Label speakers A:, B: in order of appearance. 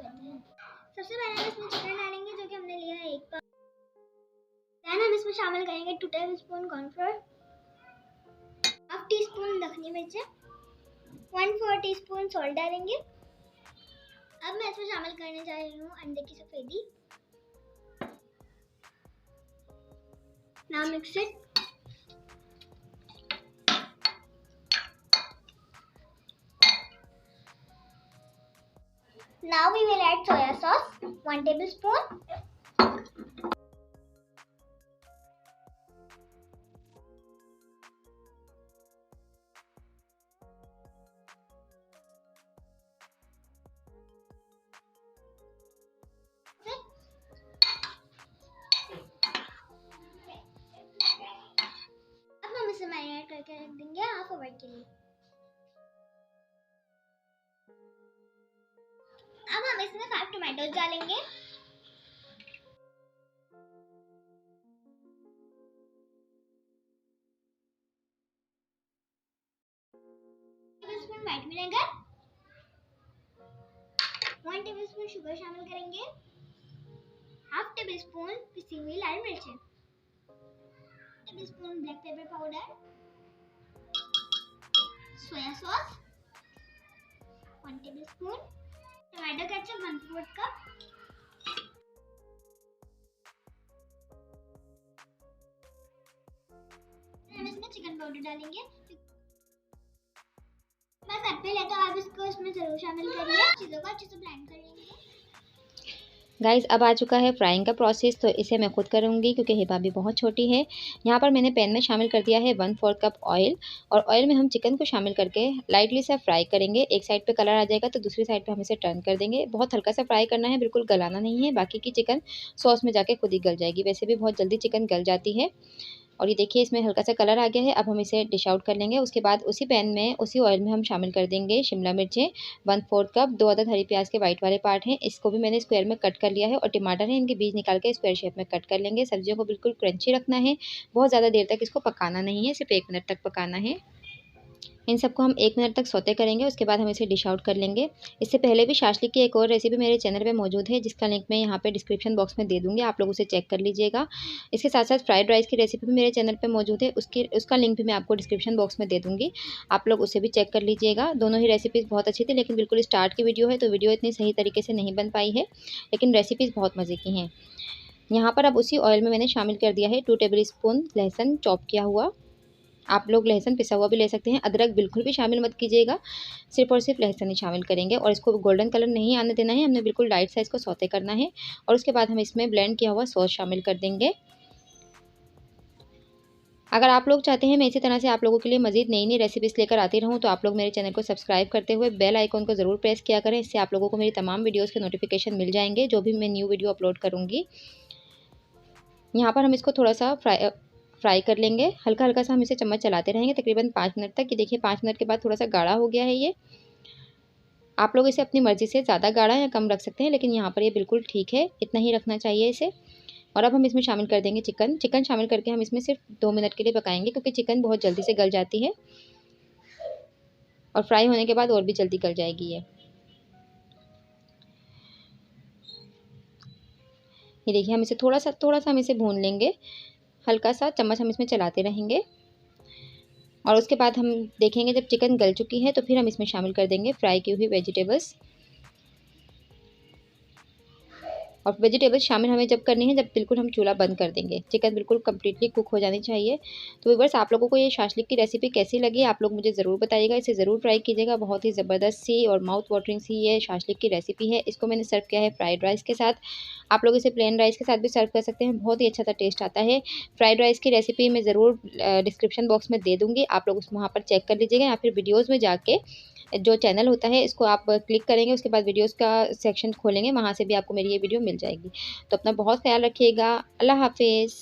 A: करते हैं। सबसे पहले हम इसमें चिकन डालेंगे जो कि हमने लिया है 1 कप। देन हम इसमें शामिल करेंगे 2 tablespoon cornflour, half tea spoon दखनी मिर्च, 1/4 टीस्पून सॉल्ट डालेंगे। अब मैं इसमें शामिल करने जा रही हूँ अंडे की सफेदी। Now mix it. Now we will add soya sauce, 1 tablespoon. अब हम इसे मैरिनेट करके रख देंगे हाफ आवर के लिए। अब हम इसमें 5 टमाटोज डालेंगे। Tablespoon white vinegar, 1 tablespoon sugar शामिल करेंगे, हाफ टेबलस्पून पिसी हुई लाल मिर्चें, tablespoon black pepper powder, soya sauce 1 tablespoon, tomato ketchup 1/4 cup, हम इसमें चिकन पाउडर डालेंगे। बस एप्पल है तो आप इसको इसमें जरूर शामिल करिए। चीज़ों को अच्छे से ब्लेंड कर लेंगे।
B: गाइस अब आ चुका है फ्राइंग का प्रोसेस, तो इसे मैं खुद करूँगी क्योंकि हिबा भी बहुत छोटी है। यहाँ पर मैंने पैन में शामिल कर दिया है 1/4 कप ऑयल, और ऑयल में हम चिकन को शामिल करके लाइटली सा फ्राई करेंगे। एक साइड पे कलर आ जाएगा तो दूसरी साइड पे हम इसे टर्न कर देंगे। बहुत हल्का सा फ्राई करना है, बिल्कुल गलाना नहीं है, बाकी की चिकन सॉस में जाके खुद ही गल जाएगी। वैसे भी बहुत जल्दी चिकन गल जाती है। और ये देखिए इसमें हल्का सा कलर आ गया है। अब हम इसे डिश आउट कर लेंगे। उसके बाद उसी पैन में उसी ऑयल में हम शामिल कर देंगे शिमला मिर्चें 1/4 कप, 2 अदद हरी प्याज के वाइट वाले पार्ट हैं, इसको भी मैंने स्क्वायर में कट कर लिया है, और टमाटर है, इनके बीज निकाल के स्क्वायर शेप में कट कर लेंगे। सब्जियों को बिल्कुल क्रंची रखना है, बहुत ज़्यादा देर तक इसको पकाना नहीं है, सिर्फ 1 मिनट तक पकाना है। इन सबको हम 1 मिनट तक सौते करेंगे। उसके बाद हम इसे डिश आउट कर लेंगे। इससे पहले भी शाशलिक की एक और रेसिपी मेरे चैनल पे मौजूद है, जिसका लिंक मैं यहाँ पे डिस्क्रिप्शन बॉक्स में दे दूँगी, आप लोग उसे चेक कर लीजिएगा। इसके साथ साथ फ्राइड राइस की रेसिपी भी मेरे चैनल पे मौजूद है, उसका लिंक भी मैं आपको डिस्क्रिप्शन बॉक्स में दे दूँगी, आप लोग उसे भी चेक कर लीजिएगा। दोनों ही रेसिपीज़ बहुत अच्छी थी, लेकिन बिल्कुल स्टार्ट की वीडियो है तो वीडियो इतनी सही तरीके से नहीं बन पाई है, लेकिन रेसिपीज़ बहुत मज़े की हैं। यहाँ पर अब उसी ऑयल में मैंने शामिल कर दिया है 2 टेबलस्पून लहसुन चॉप किया हुआ। आप लोग लहसुन पिसा हुआ भी ले सकते हैं, अदरक बिल्कुल भी शामिल मत कीजिएगा, सिर्फ और सिर्फ लहसुन ही शामिल करेंगे। और इसको गोल्डन कलर नहीं आने देना है, हमने बिल्कुल लाइट सा इसको सौते करना है। और उसके बाद हम इसमें ब्लेंड किया हुआ सॉस शामिल कर देंगे। अगर आप लोग चाहते हैं मैं इसी तरह से आप लोगों के लिए मज़ीद नई नई रेसिपीज़ लेकर आती रहूँ, तो आप लोग मेरे चैनल को सब्सक्राइब करते हुए बेल आइकॉन को ज़रूर प्रेस किया करें, इससे आप लोगों को मेरी तमाम वीडियोज़ के नोटिफिकेशन मिल जाएंगे जो भी मैं न्यू वीडियो अपलोड करूँगी। यहाँ पर हम इसको थोड़ा सा फ्राई कर लेंगे, हल्का हल्का सा हम इसे चम्मच चलाते रहेंगे तकरीबन 5 मिनट तक। ये देखिए 5 मिनट के बाद थोड़ा सा गाढ़ा हो गया है ये। आप लोग इसे अपनी मर्ज़ी से ज़्यादा गाढ़ा या कम रख सकते हैं, लेकिन यहाँ पर ये बिल्कुल ठीक है, इतना ही रखना चाहिए इसे। और अब हम इसमें शामिल कर देंगे चिकन शामिल करके हम इसमें सिर्फ 2 मिनट के लिए पकाएंगे, क्योंकि चिकन बहुत जल्दी से गल जाती है और फ्राई होने के बाद और भी जल्दी गल जाएगी ये देखिए हम इसे थोड़ा सा हम इसे भून लेंगे, हल्का सा चम्मच हम इसमें चलाते रहेंगे। और उसके बाद हम देखेंगे जब चिकन गल चुकी है तो फिर हम इसमें शामिल कर देंगे फ्राई की हुई वेजिटेबल्स। और वेजिटेबल्स शामिल हमें जब करनी है जब बिल्कुल हम चूल्हा बंद कर देंगे, चिकन बिल्कुल कम्प्लीटली कुक हो जानी चाहिए। तो व्यूअर्स आप लोगों को ये शाशलिक की रेसिपी कैसी लगी आप लोग मुझे ज़रूर बताइएगा, इसे ज़रूर ट्राई कीजिएगा। बहुत ही ज़बरदस्त सी और माउथ वाटरिंग सी ये शाशलिक की रेसिपी है। इसको मैंने सर्व किया है फ्राइड राइस के साथ, आप लोग इसे प्लेन राइस के साथ भी सर्व कर सकते हैं, बहुत ही अच्छा सा टेस्ट आता है। फ्राइड राइस की रेसिपी मैं ज़रूर डिस्क्रिप्शन बॉक्स में दे दूँगी, आप लोग वहाँ पर चेक कर लीजिएगा, या फिर वीडियोज़ में जाके जो चैनल होता है इसको आप क्लिक करेंगे, उसके बाद वीडियोस का सेक्शन खोलेंगे, वहाँ से भी आपको मेरी ये वीडियो मिल जाएगी। तो अपना बहुत ख्याल रखिएगा। अल्लाह हाफिज़।